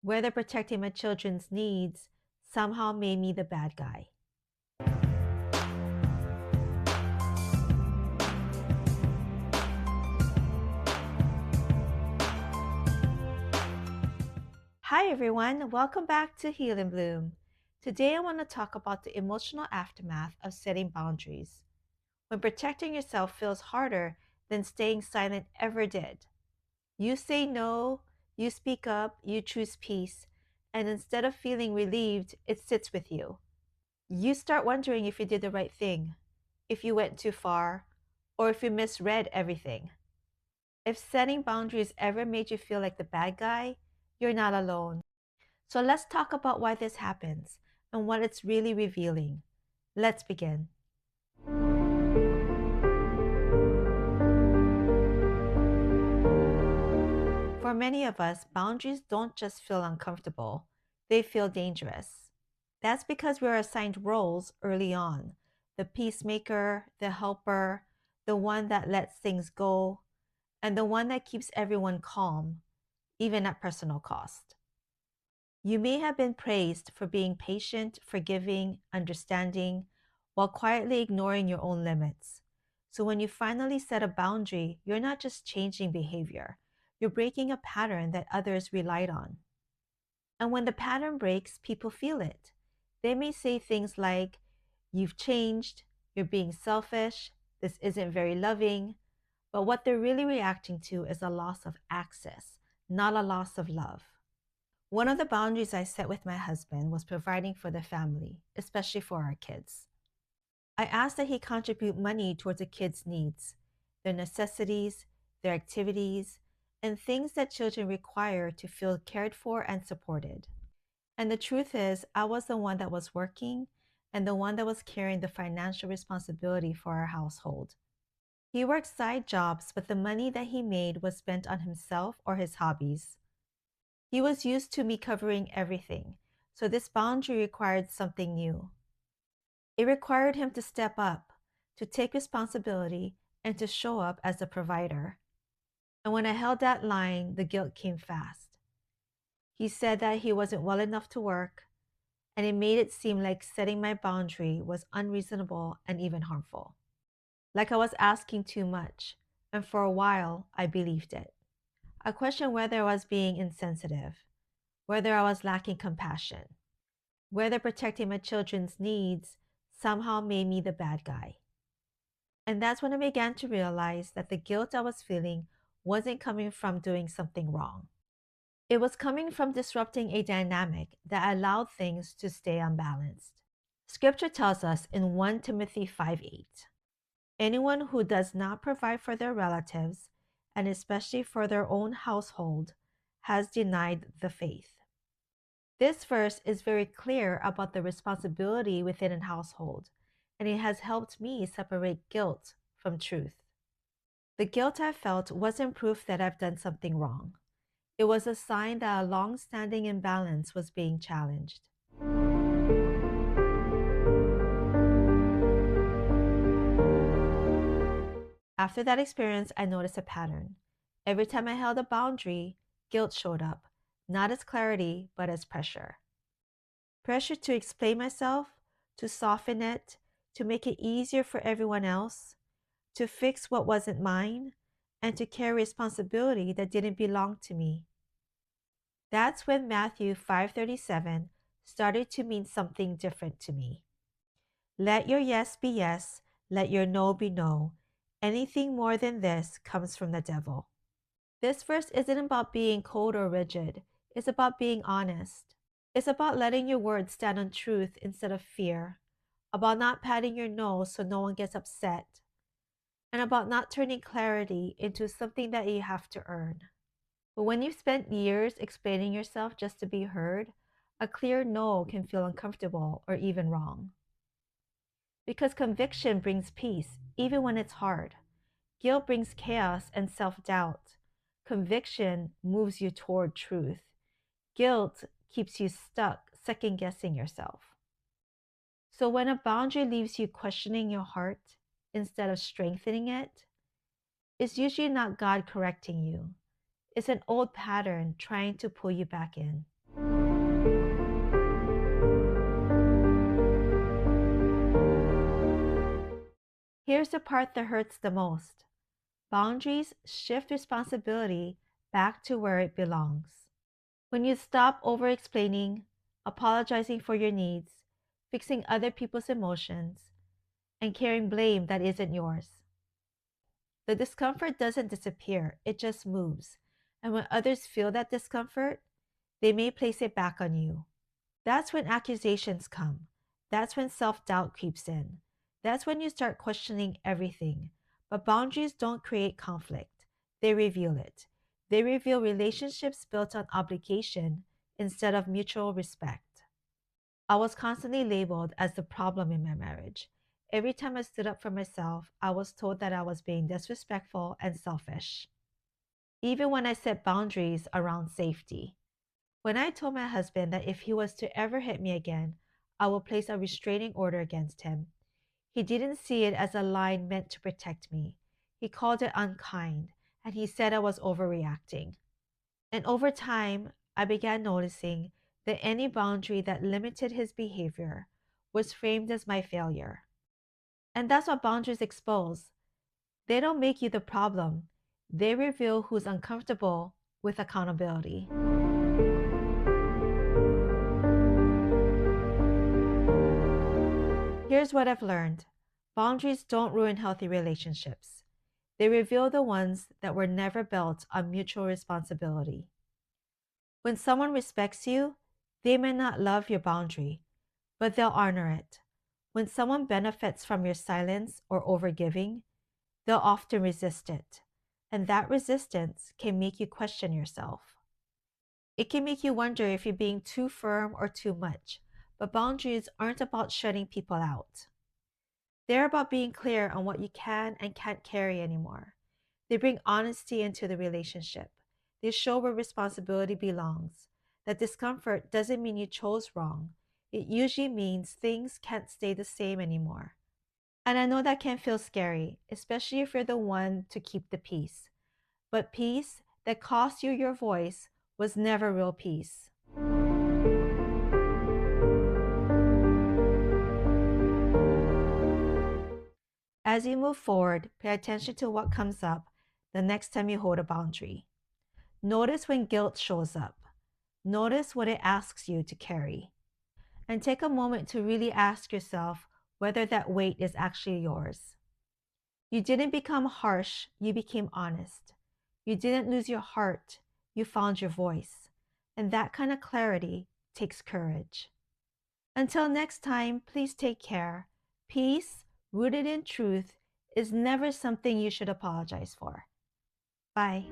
Whether protecting my children's needs somehow made me the bad guy. Hi everyone, welcome back to Heal and Bloom. Today I want to talk about the emotional aftermath of setting boundaries. When protecting yourself feels harder than staying silent ever did. You say no, you speak up, you choose peace, and instead of feeling relieved, it sits with you. You start wondering if you did the right thing, if you went too far, or if you misread everything. If setting boundaries ever made you feel like the bad guy, you're not alone. So let's talk about why this happens and what it's really revealing. Let's begin. For many of us, boundaries don't just feel uncomfortable, they feel dangerous. That's because we're assigned roles early on: the peacemaker, the helper, the one that lets things go, and the one that keeps everyone calm, even at personal cost. You may have been praised for being patient, forgiving, understanding, while quietly ignoring your own limits. So when you finally set a boundary, you're not just changing behavior, you're breaking a pattern that others relied on. And when the pattern breaks, people feel it. They may say things like, "You've changed, you're being selfish, this isn't very loving," but what they're really reacting to is a loss of access, not a loss of love. One of the boundaries I set with my husband was providing for the family, especially for our kids. I asked that he contribute money towards the kids' needs, their necessities, their activities, and things that children require to feel cared for and supported. And the truth is, I was the one that was working and the one that was carrying the financial responsibility for our household. He worked side jobs, but the money that he made was spent on himself or his hobbies. He was used to me covering everything, so this boundary required something new. It required him to step up, to take responsibility, and to show up as a provider. And when I held that line, the guilt came fast. He said that he wasn't well enough to work, and it made it seem like setting my boundary was unreasonable and even harmful. Like I was asking too much, and for a while, I believed it. I questioned whether I was being insensitive, whether I was lacking compassion, whether protecting my children's needs somehow made me the bad guy. And that's when I began to realize that the guilt I was feeling wasn't coming from doing something wrong. It was coming from disrupting a dynamic that allowed things to stay unbalanced. Scripture tells us in 1 Timothy 5:8, anyone who does not provide for their relatives, and especially for their own household, has denied the faith. This verse is very clear about the responsibility within a household, and it has helped me separate guilt from truth. The guilt I felt wasn't proof that I've done something wrong. It was a sign that a long standing imbalance was being challenged. After that experience, I noticed a pattern. Every time I held a boundary, guilt showed up, not as clarity, but as pressure. Pressure to explain myself, to soften it, to make it easier for everyone else, to fix what wasn't mine, and to carry responsibility that didn't belong to me. That's when Matthew 5:37 started to mean something different to me. Let your yes be yes, let your no be no. Anything more than this comes from the devil. This verse isn't about being cold or rigid, it's about being honest. It's about letting your words stand on truth instead of fear, about not patting your nose so no one gets upset, and about not turning clarity into something that you have to earn. But when you've spent years explaining yourself just to be heard, a clear no can feel uncomfortable or even wrong. Because conviction brings peace, even when it's hard. Guilt brings chaos and self doubt. Conviction moves you toward truth. Guilt keeps you stuck, second guessing yourself. So when a boundary leaves you questioning your heart instead of strengthening it, it's usually not God correcting you. It's an old pattern trying to pull you back in. Here's the part that hurts the most. Boundaries shift responsibility back to where it belongs. When you stop over explaining, apologizing for your needs, fixing other people's emotions, and carrying blame that isn't yours. The discomfort doesn't disappear, it just moves. And when others feel that discomfort, they may place it back on you. That's when accusations come. That's when self doubt creeps in. That's when you start questioning everything. But boundaries don't create conflict, they reveal it. They reveal relationships built on obligation instead of mutual respect. I was constantly labeled as the problem in my marriage. Every time I stood up for myself, I was told that I was being disrespectful and selfish. Even when I set boundaries around safety. When I told my husband that if he was to ever hit me again, I will place a restraining order against him, he didn't see it as a line meant to protect me. He called it unkind, and he said I was overreacting. And over time, I began noticing that any boundary that limited his behavior was framed as my failure. And that's what boundaries expose. They don't make you the problem, they reveal who's uncomfortable with accountability. Here's what I've learned: boundaries don't ruin healthy relationships, they reveal the ones that were never built on mutual responsibility. When someone respects you, they may not love your boundary, but they'll honor it. When someone benefits from your silence or overgiving, they'll often resist it. And that resistance can make you question yourself. It can make you wonder if you're being too firm or too much. But boundaries aren't about shutting people out. They're about being clear on what you can and can't carry anymore. They bring honesty into the relationship. They show where responsibility belongs. That discomfort doesn't mean you chose wrong. It usually means things can't stay the same anymore. And I know that can feel scary, especially if you're the one to keep the peace. But peace that costs you your voice was never real peace. As you move forward, pay attention to what comes up the next time you hold a boundary. Notice when guilt shows up. Notice what it asks you to carry. And take a moment to really ask yourself whether that weight is actually yours. You didn't become harsh, you became honest. You didn't lose your heart, you found your voice. And that kind of clarity takes courage. Until next time, please take care. Peace, rooted in truth, is never something you should apologize for. Bye.